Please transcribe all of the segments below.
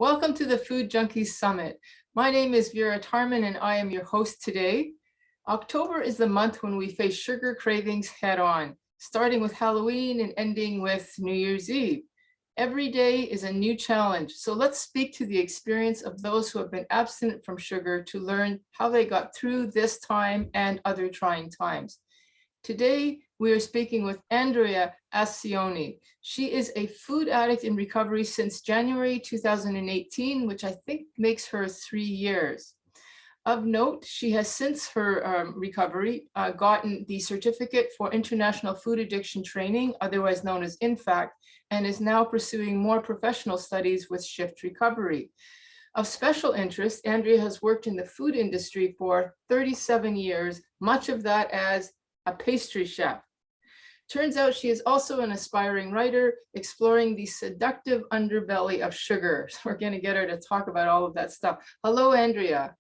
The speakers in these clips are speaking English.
Welcome to the Food Junkies Summit. My name is Vera Tarman and I am your host today. October is the month when we face sugar cravings head on, starting with Halloween and ending with New Year's Eve. Every day is a new challenge, so let's speak to the experience of those who have been abstinent from sugar to learn how they got through this time and other trying times. Today, we are speaking with Andrea Ascioni. She is a food addict in recovery since January 2018, which I think makes her 3 years. Of note, she has since her recovery gotten the Certificate for International Food Addiction Training, otherwise known as INFACT, and is now pursuing more professional studies with Shift Recovery. Of special interest, Andrea has worked in the food industry for 37 years, much of that as a pastry chef. Turns out she is also an aspiring writer exploring the seductive underbelly of sugar. So we're going to get her to talk about all of that stuff. Hello, Andrea.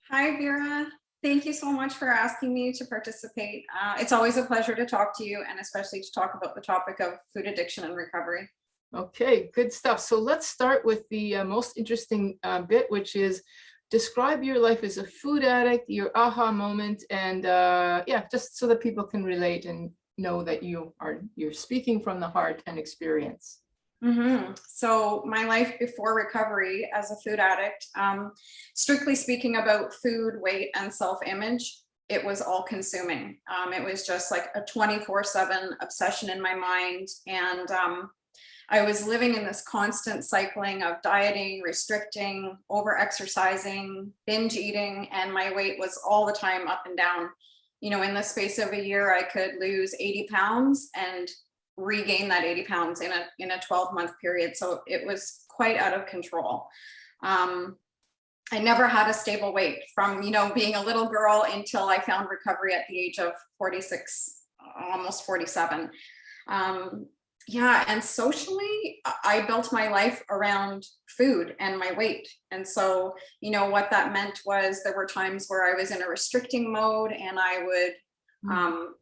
Hi, Vera. Thank you so much for asking me to participate. It's always a pleasure to talk to you, and especially to talk about the topic of food addiction and recovery. Okay, good stuff. So let's start with the most interesting bit, which is describe your life as a food addict, your aha moment, and yeah, just so that people can relate and know that you're speaking from the heart and experience. So my life before recovery as a food addict, strictly speaking about food, weight, and self-image, it was all consuming. It was just like a 24/7 obsession in my mind. And I was living in this constant cycling of dieting, restricting, over-exercising, binge eating, and my weight was all the time up and down. You know, in the space of a year, I could lose 80 pounds and regain that 80 pounds in a 12-month period. So it was quite out of control. I never had a stable weight from, being a little girl until I found recovery at the age of 46, almost 47. Yeah, and socially, I built my life around food and my weight. And so, what that meant was there were times where I was in a restricting mode and I would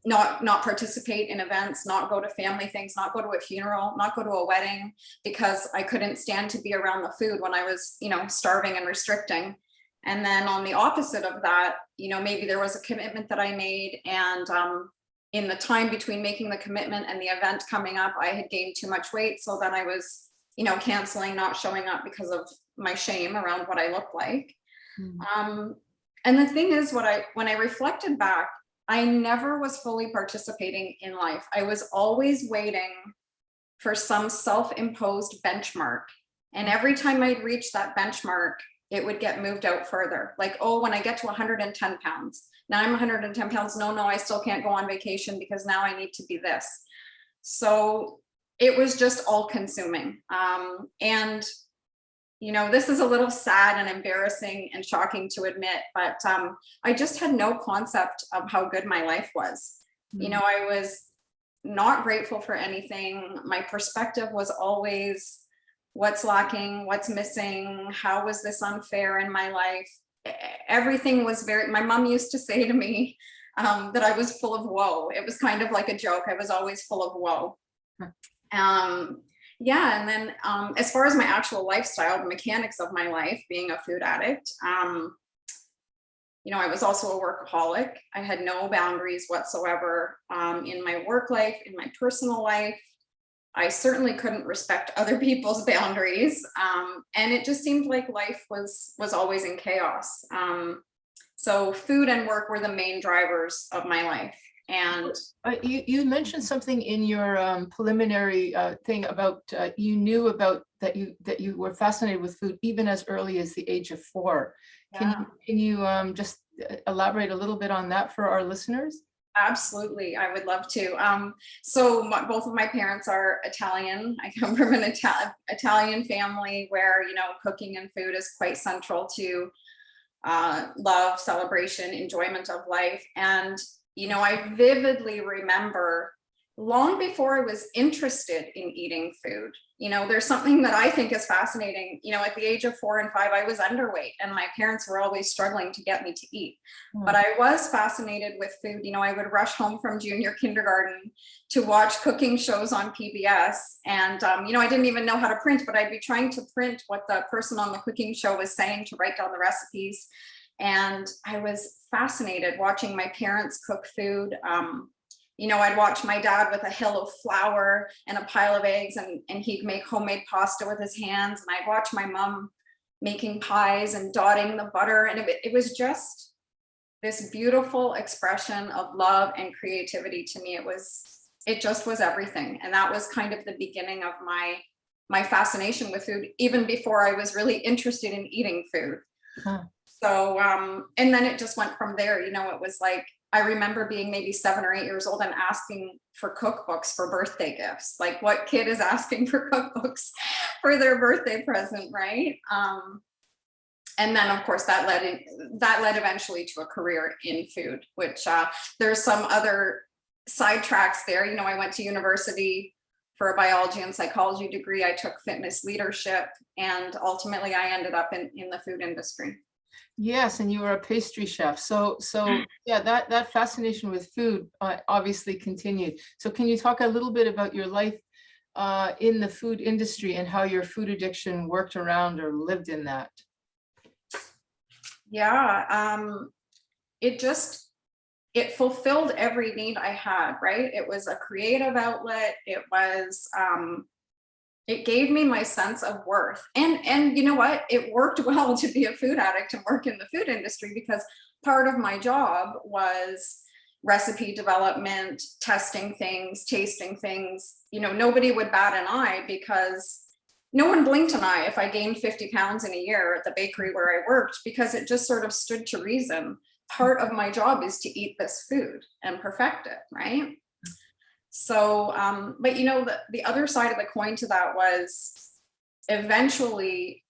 not participate in events, not go to family things, not go to a funeral, not go to a wedding, because I couldn't stand to be around the food when I was, starving and restricting. And then on the opposite of that, maybe there was a commitment that I made, and in the time between making the commitment and the event coming up, I had gained too much weight. So then I was, canceling, not showing up because of my shame around what I looked like. And the thing is, when I reflected back, I never was fully participating in life. I was always waiting for some self-imposed benchmark. And every time I'd reach that benchmark, it would get moved out further. Like, oh, when I get to 110 pounds, now I'm 110 pounds. No, I still can't go on vacation because now I need to be this. So it was just all consuming. And this is a little sad and embarrassing and shocking to admit, but I just had no concept of how good my life was. I was not grateful for anything. My perspective was always what's lacking, what's missing, how was this unfair in my life? Everything was my mom used to say to me that I was full of woe. It was kind of like a joke. I was always full of woe. Yeah, and then as far as my actual lifestyle, the mechanics of my life, being a food addict, I was also a workaholic. I had no boundaries whatsoever in my work life, in my personal life. I certainly couldn't respect other people's boundaries. And it just seemed like life was always in chaos. So food and work were the main drivers of my life. And you mentioned something in your preliminary thing about you knew about that you were fascinated with food even as early as the age of 4. Yeah. Can you just elaborate a little bit on that for our listeners? Absolutely, I would love to. So both of my parents are Italian. I come from an Italian family where cooking and food is quite central to love, celebration, enjoyment of life. And I vividly remember long before I was interested in eating food. You know, there's something that I think is fascinating. You know, at the age of 4 and 5, I was underweight and my parents were always struggling to get me to eat. But I was fascinated with food. You know, I would rush home from junior kindergarten to watch cooking shows on PBS. And, you know, I didn't even know how to print, but I'd be trying to print what the person on the cooking show was saying to write down the recipes. And I was fascinated watching my parents cook food. You know, I'd watch my dad with a hill of flour and a pile of eggs, and he'd make homemade pasta with his hands. And I'd watch my mom making pies and dotting the butter. And it was just this beautiful expression of love and creativity to me. It just was everything. And that was kind of the beginning of my fascination with food, even before I was really interested in eating food. Huh. So, and then it just went from there. You know, it was like, I remember being maybe 7 or 8 years old and asking for cookbooks for birthday gifts. Like, what kid is asking for cookbooks for their birthday present, right? And then, of course, that led eventually to a career in food, which there's some other sidetracks there. You know, I went to university for a biology and psychology degree. I took fitness leadership, and ultimately I ended up in the food industry. Yes, and you were a pastry chef. So yeah, that fascination with food obviously continued. So can you talk a little bit about your life in the food industry and how your food addiction worked around or lived in that? Yeah, it fulfilled every need I had, right? It was a creative outlet. It gave me my sense of worth. And you know what? It worked well to be a food addict and work in the food industry, because part of my job was recipe development, testing things, tasting things. You know, nobody would bat an eye, because no one blinked an eye if I gained 50 pounds in a year at the bakery where I worked, because it just sort of stood to reason. Part of my job is to eat this food and perfect it, right? So, but you know, the other side of the coin to that was eventually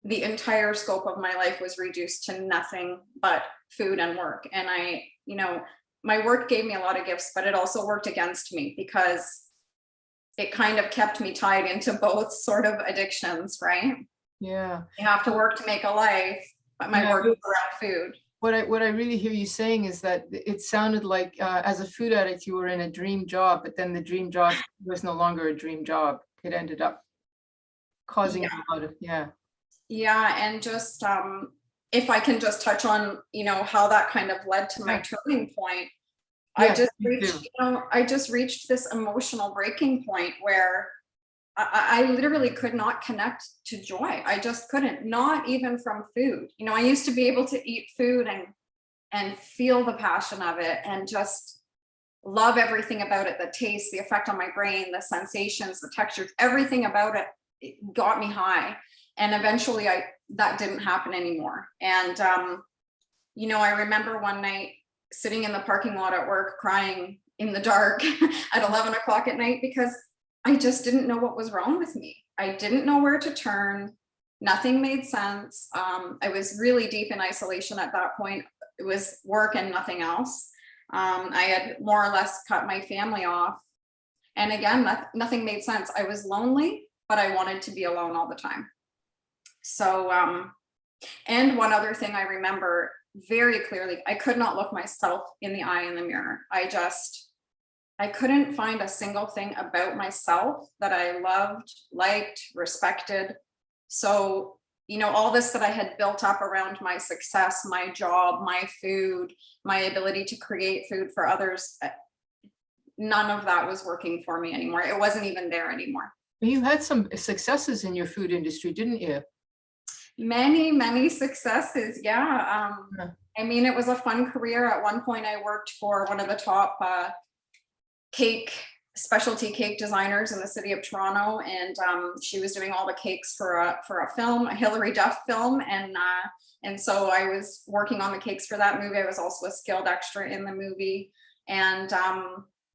the entire scope of my life was reduced to nothing but food and work. And you know, my work gave me a lot of gifts, but it also worked against me, because it kind of kept me tied into both sort of addictions, right? Yeah. You have to work to make a life, but my work was around food. What I really hear you saying is that it sounded like as a food addict, you were in a dream job, but then the dream job was no longer a dream job. It ended up causing you a lot of, Yeah, and just if I can just touch on, you know, how that kind of led to my turning point. Yes, I just reached this emotional breaking point where I literally could not connect to joy. I just couldn't, not even from food. You know, I used to be able to eat food and feel the passion of it and just love everything about it, the taste, the effect on my brain, the sensations, the textures, everything about it got me high. And eventually that didn't happen anymore. And, you know, I remember one night sitting in the parking lot at work, crying in the dark at 11 o'clock at night, because I just didn't know what was wrong with me. I didn't know where to turn. Nothing made sense. I was really deep in isolation at that point. It was work and nothing else. I had more or less cut my family off. And again, nothing made sense. I was lonely, but I wanted to be alone all the time. So, and one other thing I remember very clearly, I could not look myself in the eye in the mirror. I couldn't find a single thing about myself that I loved, liked, respected. So, you know, all this that I had built up around my success, my job, my food, my ability to create food for others, none of that was working for me anymore. It wasn't even there anymore. You had some successes in your food industry, didn't you? Many successes. Yeah. I mean, it was a fun career. At one point, I worked for one of the top specialty cake designers in the city of Toronto, and she was doing all the cakes for a film, a Hilary Duff film, and so I was working on the cakes for that movie. I was also a skilled extra in the movie, and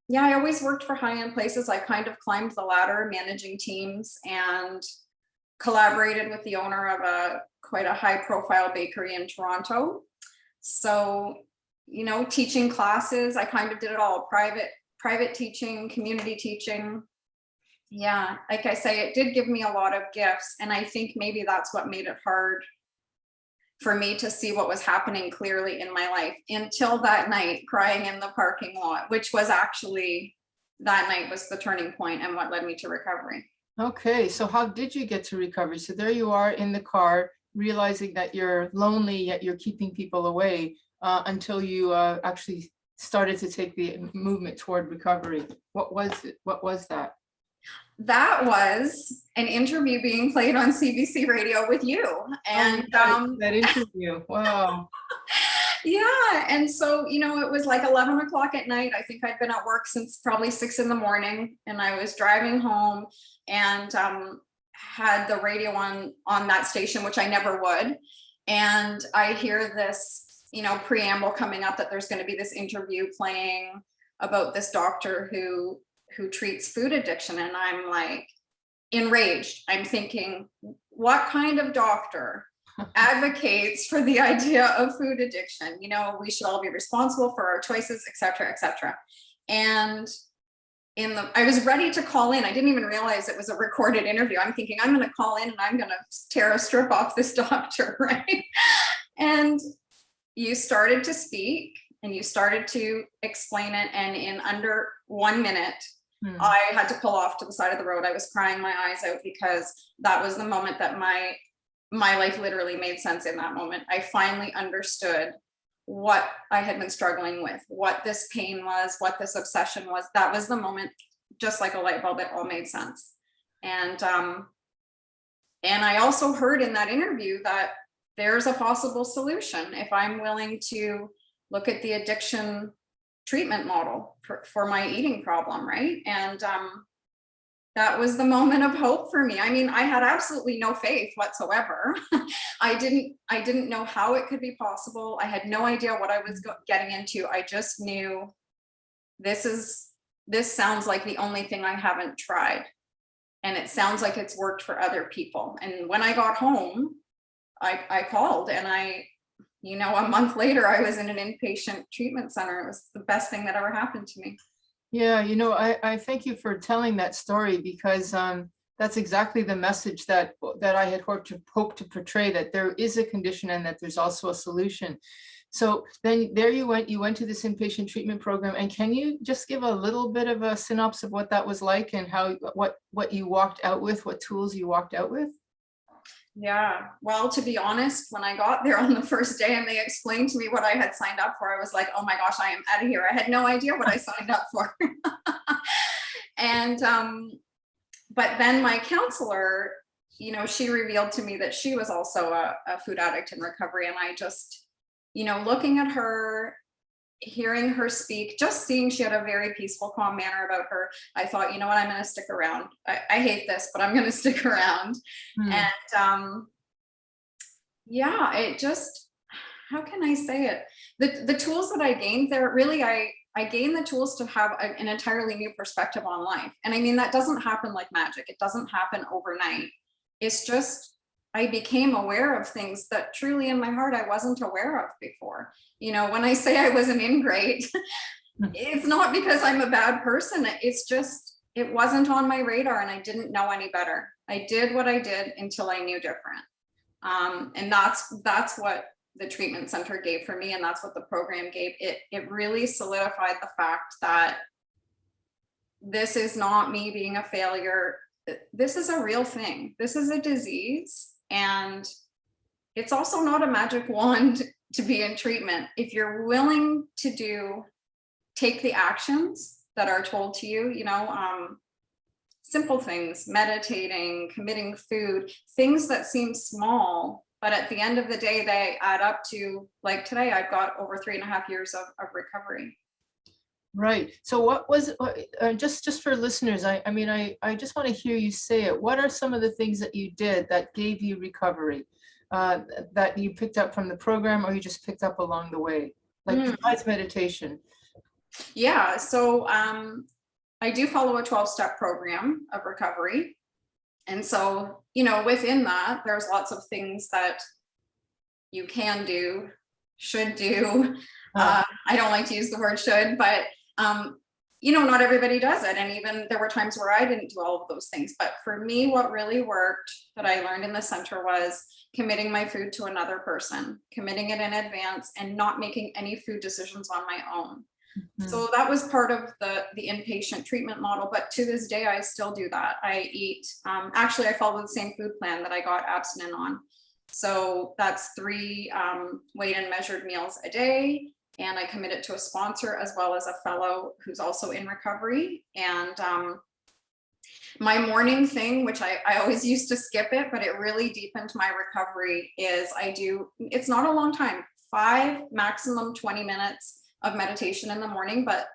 yeah, I always worked for high-end places. I kind of climbed the ladder, managing teams, and collaborated with the owner of quite a high-profile bakery in Toronto. So, you know, teaching classes, I kind of did it all, private private teaching, community teaching. Yeah, like I say, it did give me a lot of gifts. And I think maybe that's what made it hard for me to see what was happening clearly in my life until that night crying in the parking lot, which was actually, that night was the turning point and what led me to recovery. Okay, so how did you get to recovery? So there you are in the car, realizing that you're lonely, yet you're keeping people away until you actually started to take the movement toward recovery. What was it? What was that? That was an interview being played on CBC radio with you. And that interview. Wow. yeah, and so, you know, it was like 11 o'clock at night. I think I'd been at work since probably 6 in the morning, and I was driving home and had the radio on that station, which I never would. And I hear this, you know, preamble coming up that there's going to be this interview playing about this doctor who treats food addiction. And I'm like enraged. I'm thinking, what kind of doctor advocates for the idea of food addiction? You know, we should all be responsible for our choices, et cetera, et cetera. And I was ready to call in. I didn't even realize it was a recorded interview. I'm thinking, I'm going to call in and I'm going to tear a strip off this doctor, right? And you started to speak and you started to explain it. And in under 1 minute, I had to pull off to the side of the road. I was crying my eyes out because that was the moment that my life literally made sense. In that moment, I finally understood what I had been struggling with, what this pain was, what this obsession was. That was the moment, just like a light bulb, it all made sense. And I also heard in that interview that there's a possible solution if I'm willing to look at the addiction treatment model for my eating problem, right? And that was the moment of hope for me. I mean, I had absolutely no faith whatsoever. I didn't know how it could be possible. I had no idea what I was getting into. I just knew this sounds like the only thing I haven't tried. And it sounds like it's worked for other people. And when I got home, I called, and you know, a month later, I was in an inpatient treatment center. It was the best thing that ever happened to me. Yeah, you know, I thank you for telling that story, because that's exactly the message that I had hoped to portray, that there is a condition and that there's also a solution. So then there you went to this inpatient treatment program. And can you just give a little bit of a synopsis of what that was like and how what you walked out with, what tools you walked out with? Yeah, well, to be honest, when I got there on the first day and they explained to me what I had signed up for, I was like, oh my gosh, I am out of here. I had no idea what I signed up for. And but then my counselor, you know, she revealed to me that she was also a food addict in recovery. And I just, you know, looking at her, hearing her speak, just seeing she had a very peaceful, calm manner about her, I thought, you know what, I'm going to stick around. I hate this, but I'm going to stick around. And yeah, it just, how can I say it? The tools that I gained there, really, I gained the tools to have an entirely new perspective on life. And I mean, that doesn't happen like magic. It doesn't happen overnight. It's just, I became aware of things that truly in my heart I wasn't aware of before. You know, when I say I was an ingrate, it's not because I'm a bad person. It's just, it wasn't on my radar and I didn't know any better. I did what I did until I knew different. And that's what the treatment center gave for me. And that's what the program gave. It really solidified the fact that this is not me being a failure. This is a real thing. This is a disease. And it's also not a magic wand to be in treatment. If you're willing to take the actions that are told to you, you know, simple things, meditating, committing food, things that seem small, but at the end of the day, they add up to, like today, I've got over 3.5 years of recovery. Right. So what was, just for listeners, I mean, I just want to hear you say it. What are some of the things that you did that gave you recovery, that you picked up from the program, or you just picked up along the way, like besides meditation? Yeah. So I do follow a 12-step program of recovery. And so, you know, within that, there's lots of things that you can do, should do. I don't like to use the word should, but not everybody does it. And even there were times where I didn't do all of those things. But for me, what really worked that I learned in the center was committing my food to another person, committing it in advance, and not making any food decisions on my own. So that was part of the inpatient treatment model. But to this day, I still do that. I eat, actually, I follow the same food plan that I got abstinent on. So that's 3 weighed and measured meals a day. And I commit it to a sponsor as well as a fellow who's also in recovery. And my morning thing, which I always used to skip it, but it really deepened my recovery, is it's not a long time, 5, maximum 20 minutes of meditation in the morning. But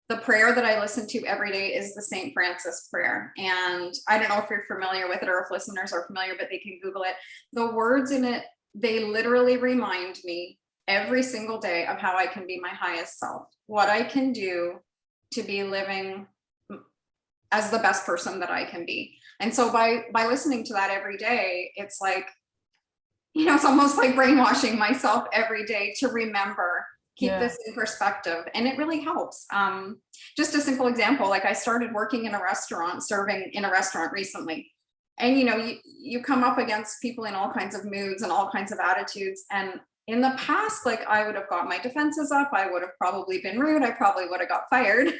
the prayer that I listen to every day is the St. Francis prayer. And I don't know if you're familiar with it or if listeners are familiar, but they can Google it. The words in it, they literally remind me every single day of how I can be my highest self, what I can do to be living as the best person that I can be. And so by listening to that every day, it's like, it's almost like brainwashing myself every day to remember, keep this in perspective. And it really helps. Just a simple example, like I started working in a restaurant, serving in a restaurant recently. And, you come up against people in all kinds of moods and all kinds of attitudes. And in the past, like I would have got my defenses up. I would have probably been rude. I probably would have got fired.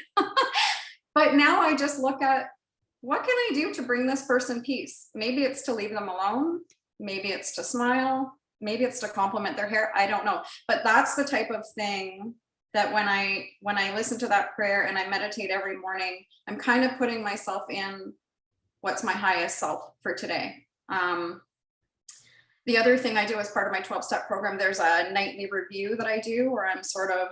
But now I just look at, what can I do to bring this person peace? Maybe it's to leave them alone. Maybe it's to smile. Maybe it's to compliment their hair. I don't know. But that's the type of thing that when I listen to that prayer and I meditate every morning, I'm kind of putting myself in what's my highest self for today. The other thing I do as part of my 12-step program, there's a nightly review that I do where I'm sort of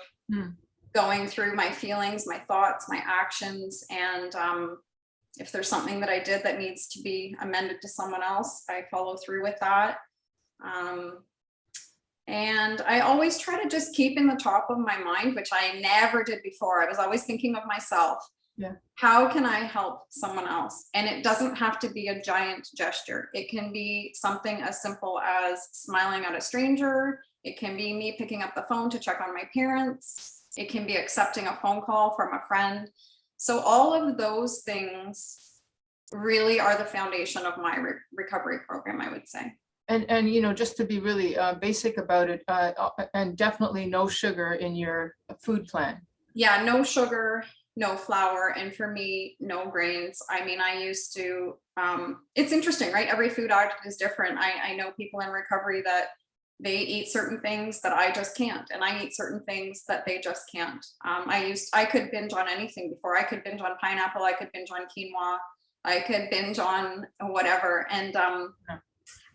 going through my feelings, my thoughts, my actions, and if there's something that I did that needs to be amended to someone else, I follow through with that. And I always try to just keep in the top of my mind, which I never did before. I was always thinking of myself. Yeah. How can I help someone else? And it doesn't have to be a giant gesture. It can be something as simple as smiling at a stranger. It can be me picking up the phone to check on my parents. It can be accepting a phone call from a friend. So all of those things really are the foundation of my recovery program, I would say. And just to be really basic about it, and definitely no sugar in your food plan. Yeah, no sugar, no flour, and for me, no grains. I mean, I used to, it's interesting, right? Every food addict is different. I know people in recovery that they eat certain things that I just can't, and I eat certain things that they just can't. I could binge on anything before. I could binge on pineapple, I could binge on quinoa, I could binge on whatever. And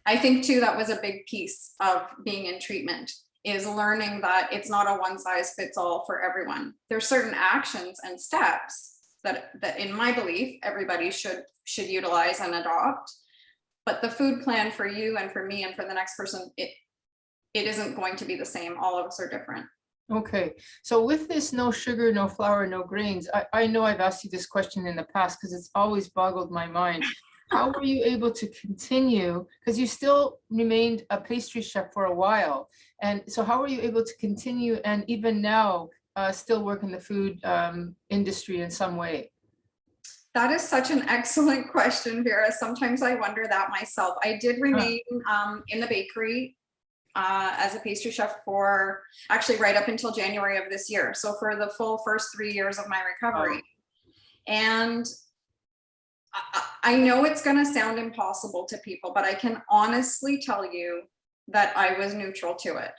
I think too, that was a big piece of being in treatment, is learning that it's not a one size fits all for everyone. There's certain actions and steps that in my belief, everybody should utilize and adopt. But the food plan for you and for me and for the next person, it isn't going to be the same. All of us are different. Okay, so with this no sugar, no flour, no grains, I know I've asked you this question in the past because it's always boggled my mind. How were you able to continue, because you still remained a pastry chef for a while, and so how were you able to continue and even now still work in the food industry in some way? That is such an excellent question, Vera. Sometimes I wonder that myself. I did remain in the bakery as a pastry chef for actually right up until January of this year. So for the full first 3 years of my recovery. And I know it's going to sound impossible to people, but I can honestly tell you that I was neutral to it.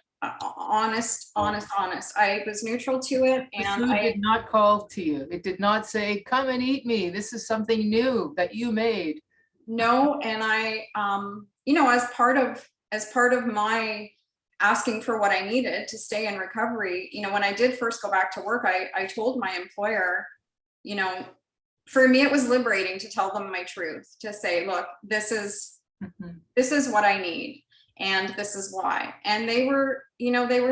Honest. I was neutral to it. And I did not call to you. It did not say, come and eat me. This is something new that you made. No. And I, as part of my asking for what I needed to stay in recovery, when I did first go back to work, I told my employer, for me, it was liberating to tell them my truth, to say, look, this is what I need. And this is why. And they were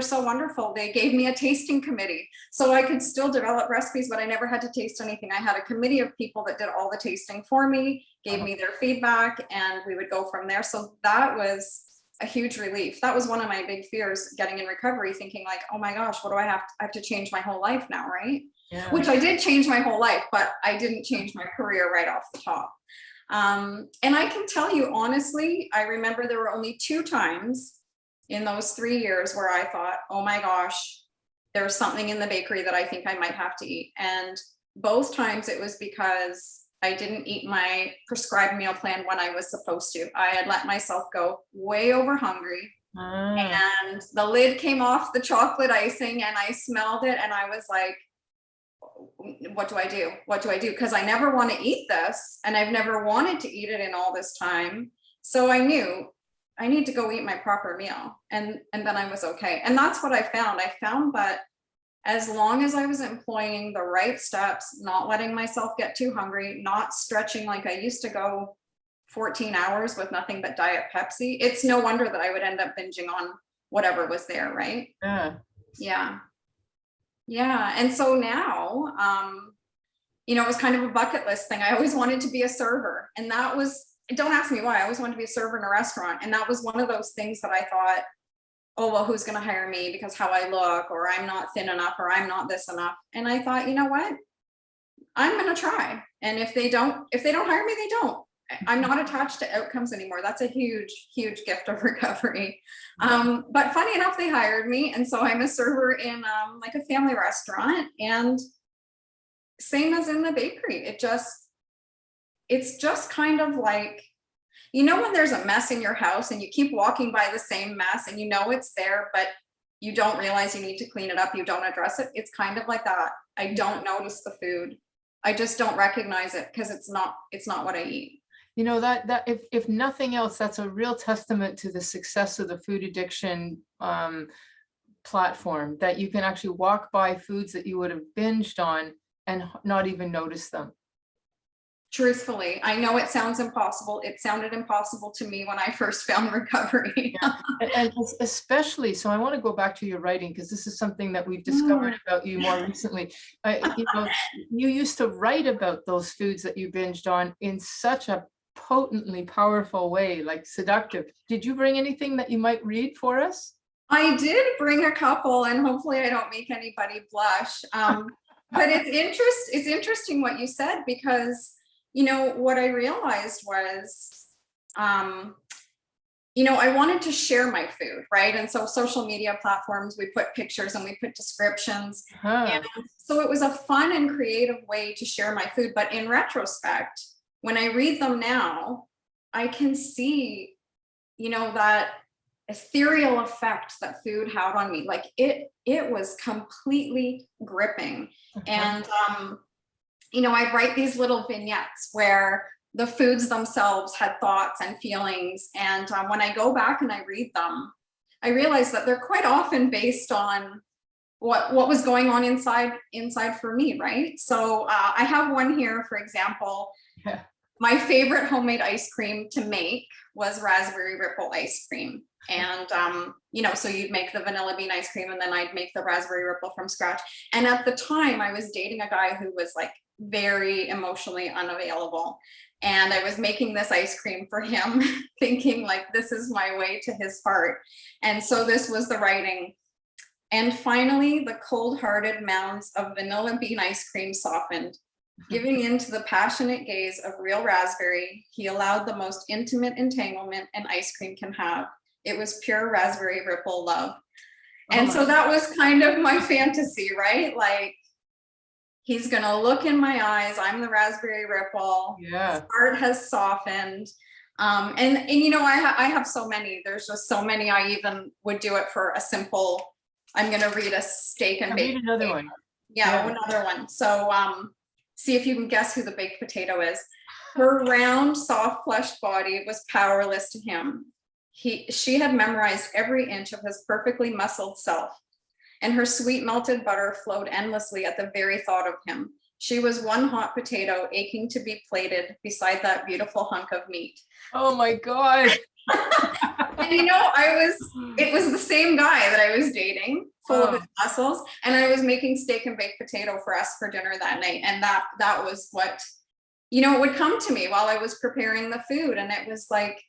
so wonderful. They gave me a tasting committee so I could still develop recipes, but I never had to taste anything. I had a committee of people that did all the tasting for me, gave me their feedback, and we would go from there. So that was a huge relief. That was one of my big fears getting in recovery, thinking like, oh my gosh, what do I have to change my whole life now, right? Yeah. which I did change my whole life, but I didn't change my career right off the top. And I can tell you honestly, I remember there were only 2 times in those 3 years where I thought, oh my gosh, there's something in the bakery that I think I might have to eat. And both times it was because I didn't eat my prescribed meal plan when I was supposed to. I had let myself go way over hungry. And the lid came off the chocolate icing and I smelled it and I was like, what do I do? What do I do? Because I never want to eat this and I've never wanted to eat it in all this time. So I knew I need to go eat my proper meal. And then I was okay. And that's what I found. I found that as long as I was employing the right steps, not letting myself get too hungry, not stretching like I used to go 14 hours with nothing but Diet Pepsi, it's no wonder that I would end up binging on whatever was there, right? Yeah. Yeah. Yeah. And so now, you know, it was kind of a bucket list thing. I always wanted to be a server. And that was, don't ask me why, I always wanted to be a server in a restaurant. And that was one of those things that I thought, oh, well, who's going to hire me because how I look, or I'm not thin enough, or I'm not this enough. And I thought, you know what? I'm going to try. And if they don't hire me, they don't. I'm not attached to outcomes anymore. That's a huge, huge gift of recovery. But funny enough, they hired me. And so I'm a server in like a family restaurant, and same as in the bakery. It's just kind of like, you know, when there's a mess in your house and you keep walking by the same mess and you know it's there, but you don't realize you need to clean it up. You don't address it. It's kind of like that. I don't notice the food. I just don't recognize it because it's not what I eat. You know, that if nothing else, that's a real testament to the success of the food addiction platform, that you can actually walk by foods that you would have binged on and not even notice them. Truthfully, I know it sounds impossible. It sounded impossible to me when I first found recovery. Yeah. And especially, so I want to go back to your writing, because this is something that we've discovered about you more recently. You know, you used to write about those foods that you binged on in such a potently powerful way, like seductive. Did you bring anything that you might read for us? I did bring a couple, and hopefully I don't make anybody blush. But it's interesting what you said, because you know, what I realized was, you know, I wanted to share my food, right? And so social media platforms, we put pictures and we put descriptions. And so it was a fun and creative way to share my food. But in retrospect, when I read them now, I can see, you know, that ethereal effect that food had on me. Like it was completely gripping. And, you know, I'd write these little vignettes where the foods themselves had thoughts and feelings. And when I go back and I read them, I realize that they're quite often based on what was going on inside for me, right? So I have one here, for example. Yeah. My favorite homemade ice cream to make was raspberry ripple ice cream. And, you know, so you'd make the vanilla bean ice cream and then I'd make the raspberry ripple from scratch. And at the time I was dating a guy who was like very emotionally unavailable. And I was making this ice cream for him, thinking like, this is my way to his heart. And so this was the writing. And finally, the cold-hearted mounds of vanilla bean ice cream softened. Giving in to the passionate gaze of real raspberry, he allowed the most intimate entanglement an ice cream can have. It was pure raspberry ripple love. And so that was kind of my fantasy, right? Like, he's gonna look in my eyes, I'm the raspberry ripple. Yeah. His heart has softened. And you know, I have so many, there's just so many. I even would do it for a simple, I'm gonna read a steak and bake. Read another one. Yeah, another one. So see if you can guess who the baked potato is. Her round, soft fleshed body was powerless to him. She had memorized every inch of his perfectly muscled self, and her sweet melted butter flowed endlessly at the very thought of him. She was one hot potato aching to be plated beside that beautiful hunk of meat. Oh my God. And you know, it was the same guy that I was dating, full of his muscles, and I was making steak and baked potato for us for dinner that night. And that was what, you know, it would come to me while I was preparing the food. And it was like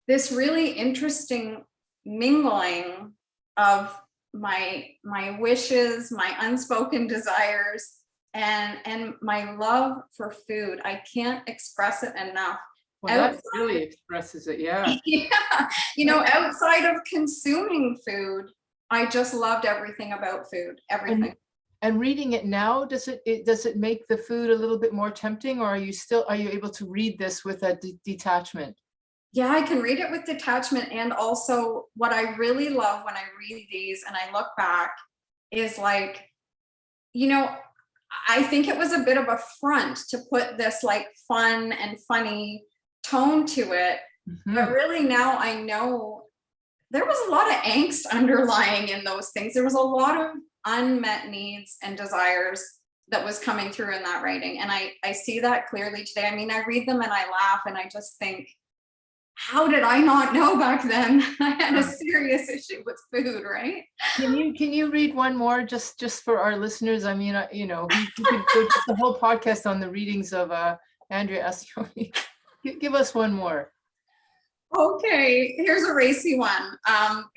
this really interesting mingling of my wishes, my unspoken desires, and my love for food. I can't express it enough. Well, that really expresses it. Yeah. Yeah, outside of consuming food, I just loved everything about food, everything. And reading it now, does it make the food a little bit more tempting, or are you able to read this with a detachment? Yeah, I can read it with detachment. And also, what I really love when I read these and I look back is like, I think it was a bit of a front to put this like fun and funny tone to it. But really now I know there was a lot of angst underlying in those things. There was a lot of unmet needs and desires that was coming through in that writing. And I see that clearly today. I mean, I read them and I laugh and I just think, how did I not know back then I had a serious issue with food, right? Can you read one more just for our listeners? I mean, we could go just the whole podcast on the readings of Andrea Ascioni. Give us one more. Okay, here's a racy one.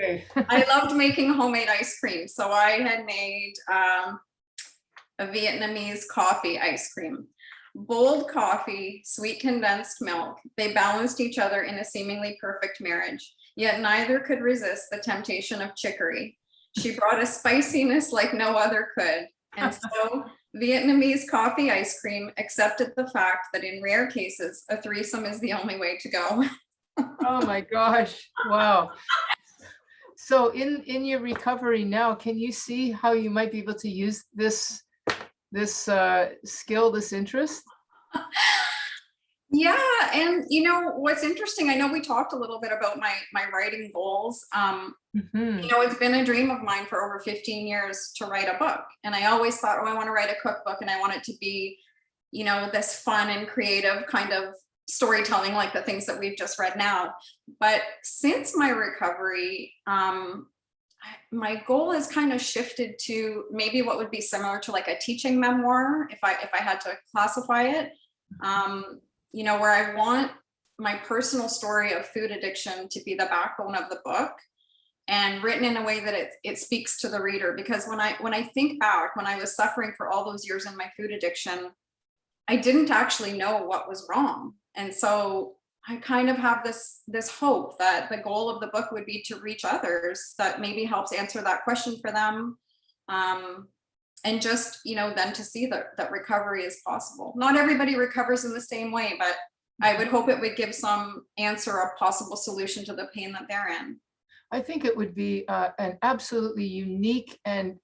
Okay. I loved making homemade ice cream. So I had made a Vietnamese coffee ice cream. Bold coffee, sweet condensed milk, they balanced each other in a seemingly perfect marriage, yet neither could resist the temptation of chicory. She brought a spiciness like no other could. And so Vietnamese coffee ice cream accepted the fact that in rare cases, a threesome is the only way to go. Oh my gosh. Wow. So in your recovery now, can you see how you might be able to use this skill, this interest? Yeah, and what's interesting, I know we talked a little bit about my writing goals. It's been a dream of mine for over 15 years to write a book. And I always thought, I want to write a cookbook and I want it to be, this fun and creative kind of storytelling like the things that we've just read now. But since my recovery, my goal has kind of shifted to maybe what would be similar to like a teaching memoir, if I had to classify it, where I want my personal story of food addiction to be the backbone of the book and written in a way that it speaks to the reader. Because when I think back, when I was suffering for all those years in my food addiction, I didn't actually know what was wrong. And so I kind of have this hope that the goal of the book would be to reach others that maybe helps answer that question for them. And just, then to see that recovery is possible. Not everybody recovers in the same way, but I would hope it would give some answer, a possible solution to the pain that they're in. I think it would be an absolutely unique and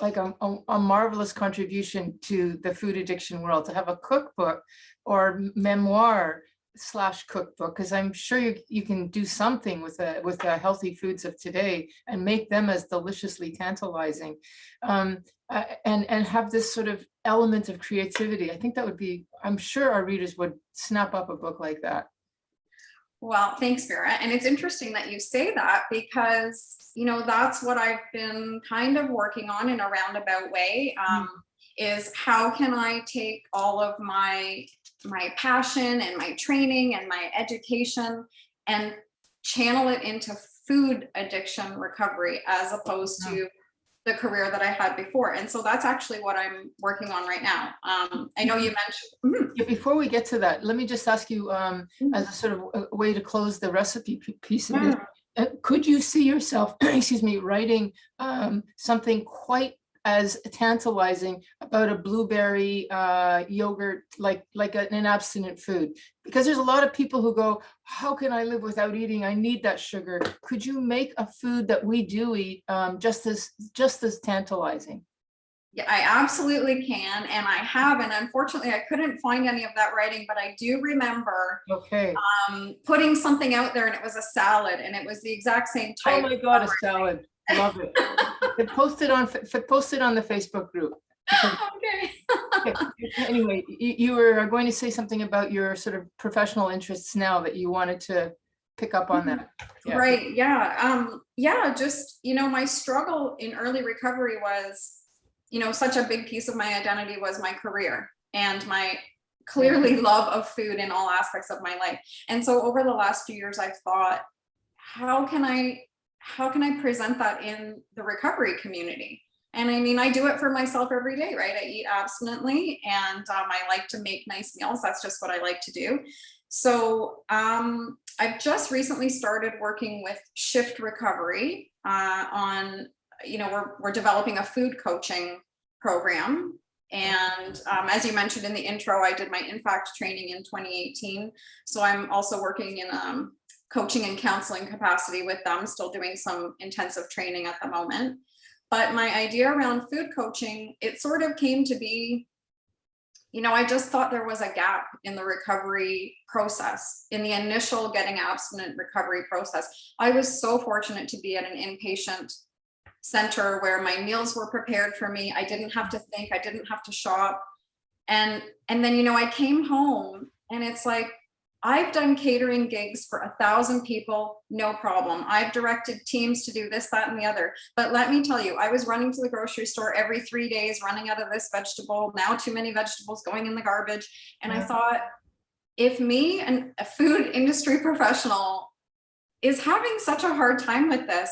like a marvelous contribution to the food addiction world to have a cookbook or memoir / cookbook, because I'm sure you can do something with the healthy foods of today and make them as deliciously tantalizing, and have this sort of element of creativity. I think that would be, I'm sure our readers would snap up a book like that. Well, thanks, Vera. And it's interesting that you say that because, that's what I've been kind of working on in a roundabout way, is how can I take all of my passion and my training and my education and channel it into food addiction recovery as opposed to the career that I had before. And so that's actually what I'm working on right now. I know you mentioned. Yeah, before we get to that, let me just ask you, as a sort of a way to close the recipe piece of this, could you see yourself, excuse me, writing something quite as tantalizing about a blueberry yogurt, like an abstinent food? Because there's a lot of people who go, how can I live without eating? I need that sugar. Could you make a food that we do eat just as tantalizing? Yeah, I absolutely can. And I have, and unfortunately I couldn't find any of that writing, but I do remember putting something out there and it was a salad and it was the exact same type. Oh my God, a salad. Love it. Post it on the Facebook group. Okay. Anyway, you were going to say something about your sort of professional interests now that you wanted to pick up on that. Yeah. Right. Yeah. Just, my struggle in early recovery was, such a big piece of my identity was my career and my clearly love of food in all aspects of my life. And so over the last few years, I've thought, how can I present that in the recovery community? And I mean, I do it for myself every day, right? I eat abstinently, and I like to make nice meals. That's just what I like to do. So I've just recently started working with Shift Recovery on, we're developing a food coaching program. And as you mentioned in the intro, I did my InFact training in 2018. So I'm also working in coaching and counseling capacity with them, still doing some intensive training at the moment. But my idea around food coaching, it sort of came to be, I just thought there was a gap in the recovery process, in the initial getting abstinent recovery process. I was so fortunate to be at an inpatient center where my meals were prepared for me. I didn't have to think, I didn't have to shop. And then, I came home and it's like, I've done catering gigs for 1,000 people, no problem. I've directed teams to do this, that, and the other. But let me tell you, I was running to the grocery store every 3 days, running out of this vegetable, now too many vegetables going in the garbage. And I thought, if me, and a food industry professional, is having such a hard time with this,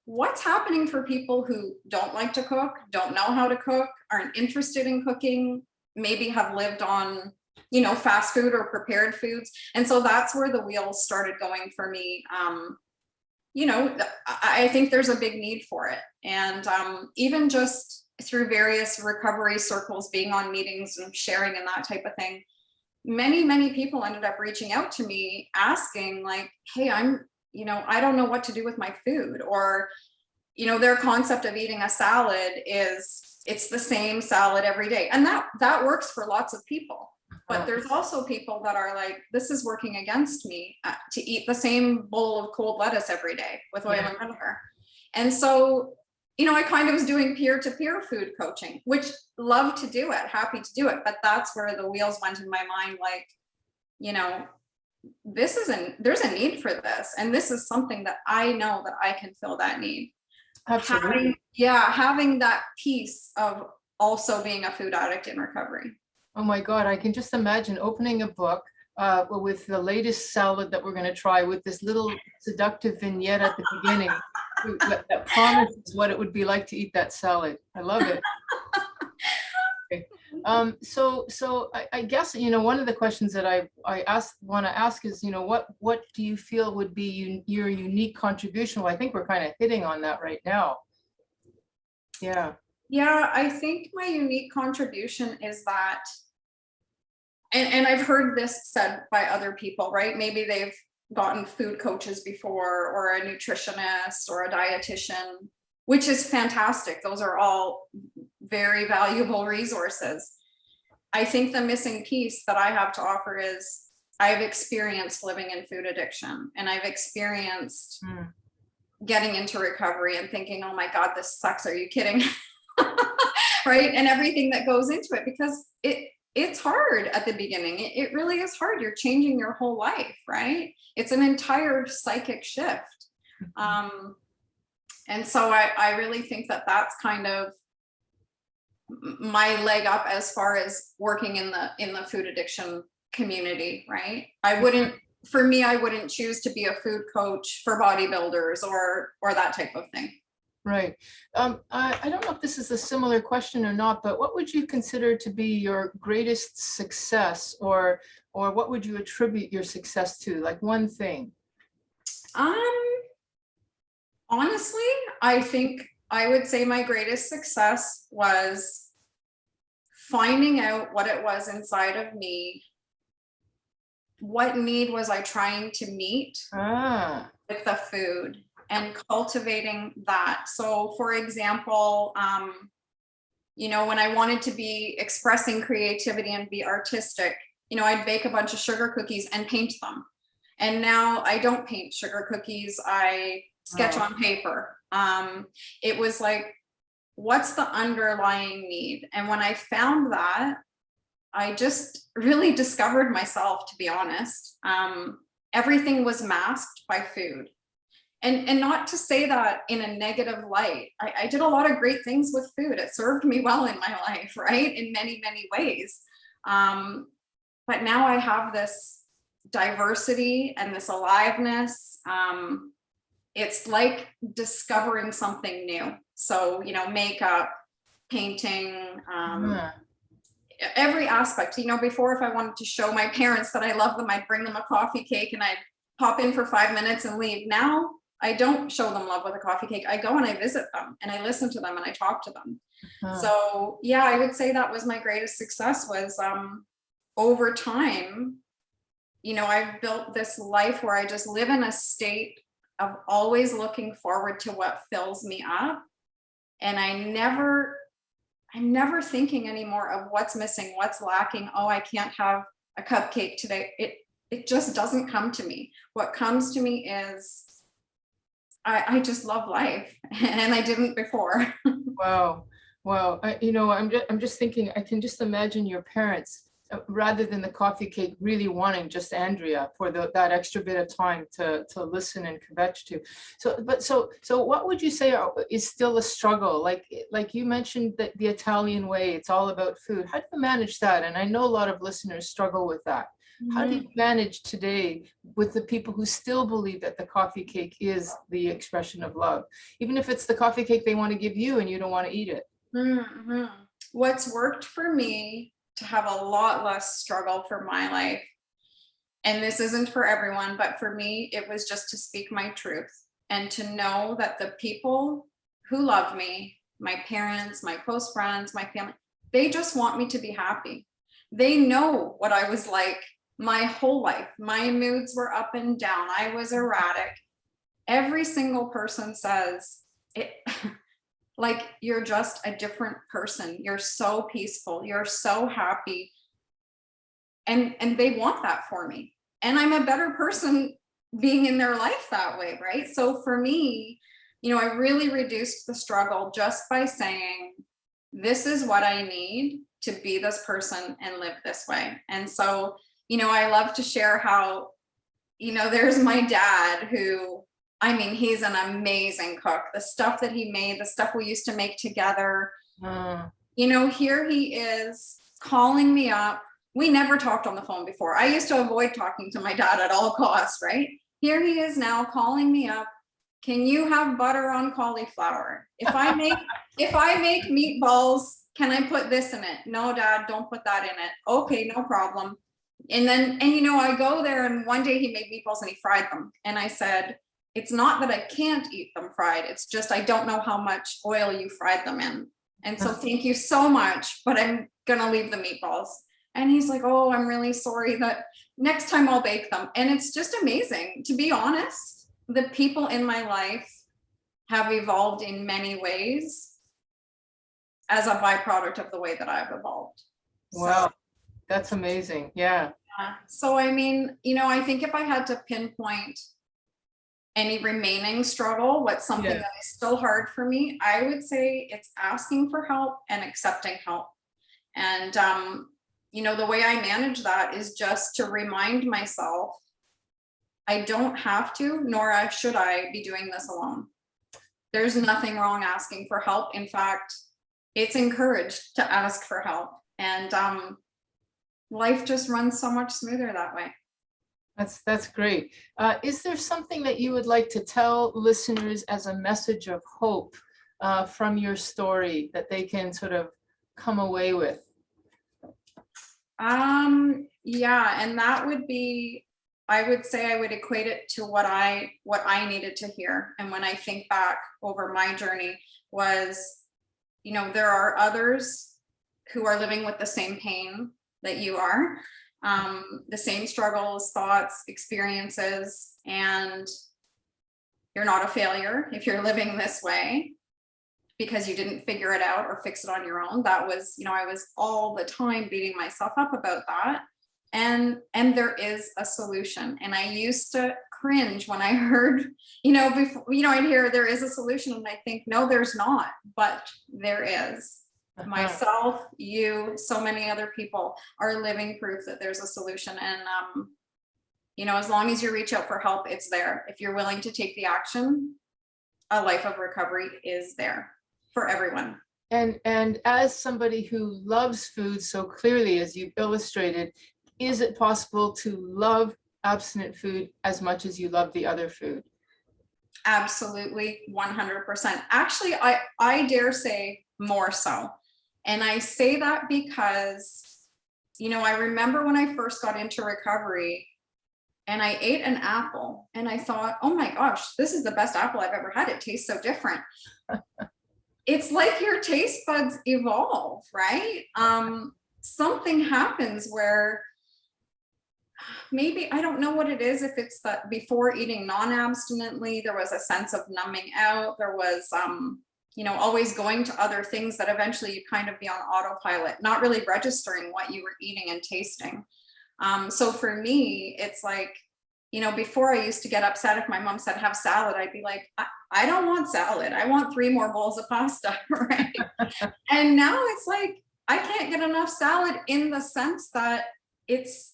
what's happening for people who don't like to cook, don't know how to cook, aren't interested in cooking, maybe have lived on fast food or prepared foods? And so that's where the wheels started going for me. I think there's a big need for it. And even just through various recovery circles, being on meetings and sharing and that type of thing, many people ended up reaching out to me asking like, hey, I don't know what to do with my food. Or, their concept of eating a salad is it's the same salad every day. And that works for lots of people. But there's also people that are like, this is working against me to eat the same bowl of cold lettuce every day with oil and vinegar. And so, I kind of was doing peer-to-peer food coaching, which love to do it, happy to do it. But that's where the wheels went in my mind. Like, there's a need for this. And this is something that I know that I can fill that need. Absolutely. Having that piece of also being a food addict in recovery. Oh my God, I can just imagine opening a book with the latest salad that we're going to try, with this little seductive vignette at the beginning that promises what it would be like to eat that salad. I love it. Okay. So I guess, one of the questions that I want to ask is, what do you feel would be your unique contribution? Well, I think we're kind of hitting on that right now. Yeah. Yeah, I think my unique contribution is that, and I've heard this said by other people, right? Maybe they've gotten food coaches before, or a nutritionist or a dietitian, which is fantastic. Those are all very valuable resources. I think the missing piece that I have to offer is I've experienced living in food addiction, and I've experienced getting into recovery and thinking, oh my God, this sucks. Are you kidding? Right? And everything that goes into it, because it's hard at the beginning. It really is hard. You're changing your whole life, right? It's an entire psychic shift. And so I really think that that's kind of my leg up as far as working in the food addiction community, right? I wouldn't choose to be a food coach for bodybuilders or that type of thing. Right. I don't know if this is a similar question or not, but what would you consider to be your greatest success, or what would you attribute your success to? Like one thing. Honestly, I think I would say my greatest success was finding out what it was inside of me. What need was I trying to meet with the food, and cultivating that. So for example, when I wanted to be expressing creativity and be artistic, I'd bake a bunch of sugar cookies and paint them. And now I don't paint sugar cookies, I sketch on paper. It was like, what's the underlying need? And when I found that, I just really discovered myself, to be honest. Everything was masked by food. And not to say that in a negative light. I did a lot of great things with food. It served me well in my life, right? In many, many ways. But now I have this diversity and this aliveness. It's like discovering something new. So, you know, makeup, painting, Yeah. every aspect. You know, before, if I wanted to show my parents that I love them, I'd bring them a coffee cake and I'd pop in for 5 minutes and leave. Now I don't show them love with a coffee cake. I go and I visit them and I listen to them and I talk to them. Uh, So yeah, I would say that was my greatest success was over time, you know, I've built this life where I just live in a state of always looking forward to what fills me up. And I'm never thinking anymore of what's missing, what's lacking. Oh, I can't have a cupcake today. It just doesn't come to me. What comes to me is I just love life, and I didn't before. Wow. Wow. I'm just thinking, I can just imagine your parents, rather than the coffee cake, really wanting just Andrea for that extra bit of time to listen and kvetch to. So what would you say is still a struggle? Like you mentioned that the Italian way, it's all about food. How do you manage that? And I know a lot of listeners struggle with that. How do you manage today with the people who still believe that the coffee cake is the expression of love, even if it's the coffee cake they want to give you and you don't want to eat it? Mhm. What's worked for me to have a lot less struggle for my life, and this isn't for everyone, but for me, it was just to speak my truth and to know that the people who love me, my parents, my close friends, my family, they just want me to be happy. They know what I was like my whole life. My moods were up and down. I was erratic. Every single person says it. Like, you're just a different person. You're so peaceful. You're so happy. And they want that for me. And I'm a better person being in their life that way, right? So for me, you know, I really reduced the struggle just by saying, this is what I need to be this person and live this way. And so, you know, I love to share how, you know, there's my dad who, I mean, he's an amazing cook. The stuff that he made, the stuff we used to make together, Uh, you know, here he is calling me up. We never talked on the phone before. I used to avoid talking to my dad at all costs, right? Here he is now calling me up. Can you have butter on cauliflower? If I make meatballs, can I put this in it? No, Dad, don't put that in it. Okay, no problem. And you know, I go there and one day he made meatballs and he fried them. And I said, it's not that I can't eat them fried. It's just I don't know how much oil you fried them in. And so thank you so much, but I'm gonna leave the meatballs. And he's like, oh, I'm really sorry, that next time I'll bake them. And it's just amazing. To be honest, the people in my life have evolved in many ways as a byproduct of the way that I've evolved. wow, that's amazing. Yeah. So I mean, you know, I think if I had to pinpoint any remaining struggle, what's something Yeah. that is still hard for me, I would say it's asking for help and accepting help. And you know, the way I manage that is just to remind myself I don't have to, nor should I be doing this alone. There's nothing wrong asking for help. In fact, it's encouraged to ask for help. And life just runs so much smoother that way. That's great. Is there something that you would like to tell listeners as a message of hope from your story that they can sort of come away with? Yeah, and that would be, I would say I would equate it to what I needed to hear. And when I think back over my journey was, you know, there are others who are living with the same pain that you are, the same struggles, thoughts, experiences, and you're not a failure if you're living this way because you didn't figure it out or fix it on your own. That was, you know, I was all the time beating myself up about that. And there is a solution. And I used to cringe when I heard, you know, before, you know, I'd hear there is a solution and I think, no, there's not, but there is. Myself, you, so many other people are living proof that there's a solution. And you know, as long as you reach out for help, it's there. If you're willing to take the action, a life of recovery is there for everyone. And as somebody who loves food so clearly, as you've illustrated, is it possible to love abstinent food as much as you love the other food? Absolutely, 100%. Actually, I dare say more so. And I say that because, I remember when I first got into recovery and I ate an apple and I thought, oh my gosh, this is the best apple I've ever had. It tastes so different. It's like your taste buds evolve, right? Something happens where maybe, I don't know what it is, if it's that before eating non-abstinently, there was a sense of numbing out. There was, always going to other things that eventually you kind of be on autopilot, not really registering what you were eating and tasting. So for me, it's like, before I used to get upset if my mom said have salad, I'd be like, I don't want salad. I want 3 more bowls of pasta, right? And now it's like, I can't get enough salad, in the sense that it's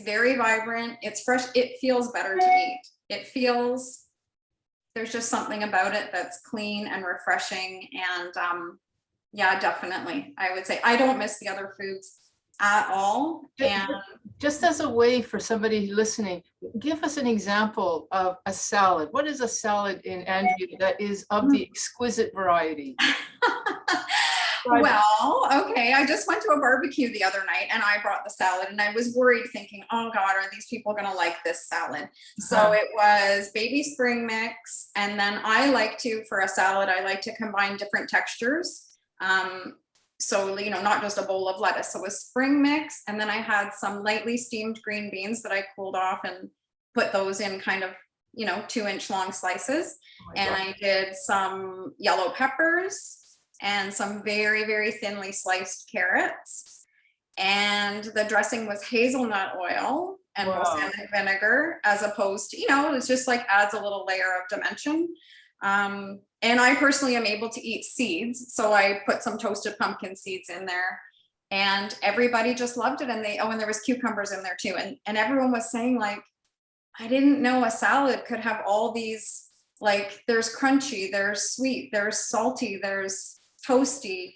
very vibrant, it's fresh, it feels better to eat. There's just something about it that's clean and refreshing. And yeah, definitely. I would say I don't miss the other foods at all. And just as a way for somebody listening, give us an example of a salad. What is a salad in Andrea that is of the exquisite variety? Well, okay. I just went to a barbecue the other night and I brought the salad and I was worried thinking, oh God, are these people going to like this salad? So it was baby spring mix. And then for a salad, I like to combine different textures. So, not just a bowl of lettuce. So it was spring mix. And then I had some lightly steamed green beans that I cooled off and put those in kind of, 2-inch long slices. And I did some yellow peppers and some very, very thinly sliced carrots. And the dressing was hazelnut oil and balsamic vinegar, as opposed to, it's just like adds a little layer of dimension. And I personally am able to eat seeds. So I put some toasted pumpkin seeds in there and everybody just loved it. And and there was cucumbers in there too. And everyone was saying like, I didn't know a salad could have all these, like there's crunchy, there's sweet, there's salty, there's toasty.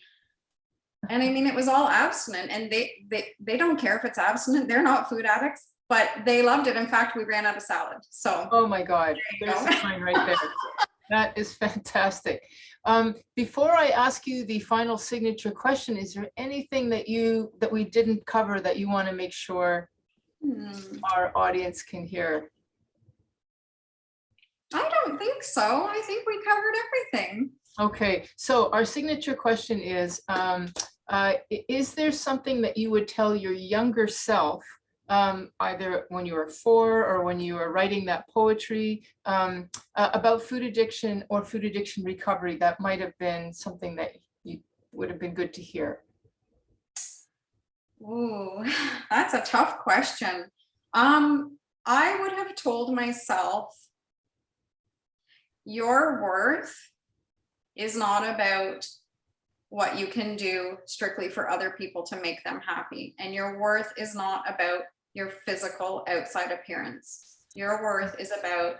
And I mean, it was all abstinent, and they don't care if it's abstinent. They're not food addicts, but they loved it. In fact, we ran out of salad. So oh my God, there's a sign right there. That is fantastic. Before I ask you the final signature question, is there anything that we didn't cover that you want to make sure our audience can hear? I don't think so. I think we covered everything. Okay, so our signature question is there something that you would tell your younger self, either when you were 4 or when you were writing that poetry, about food addiction or food addiction recovery that might have been something that you would have been good to hear? Ooh, that's a tough question. I would have told myself, your worth is not about what you can do strictly for other people to make them happy. And your worth is not about your physical outside appearance. Your worth is about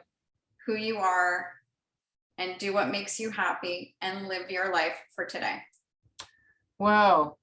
who you are, and do what makes you happy and live your life for today. Wow.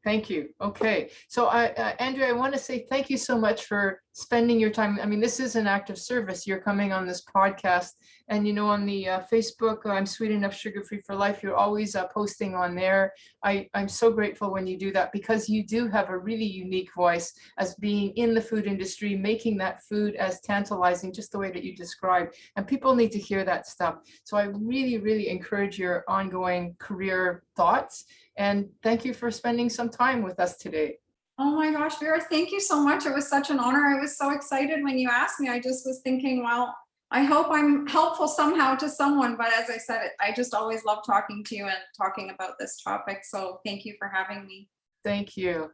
Thank you. Okay. So Andrea, I want to say thank you so much for spending your time. I mean, this is an act of service. You're coming on this podcast, and on the Facebook, I'm Sweet Enough Sugar Free for Life. You're always posting on there. I'm so grateful when you do that, because you do have a really unique voice as being in the food industry, making that food as tantalizing, just the way that you described. And people need to hear that stuff. So I really, really encourage your ongoing career thoughts. And thank you for spending some time with us today. Oh my gosh, Vera, thank you so much. It was such an honor. I was so excited when you asked me. I just was thinking, well, I hope I'm helpful somehow to someone. But as I said, I just always love talking to you and talking about this topic. So thank you for having me. Thank you.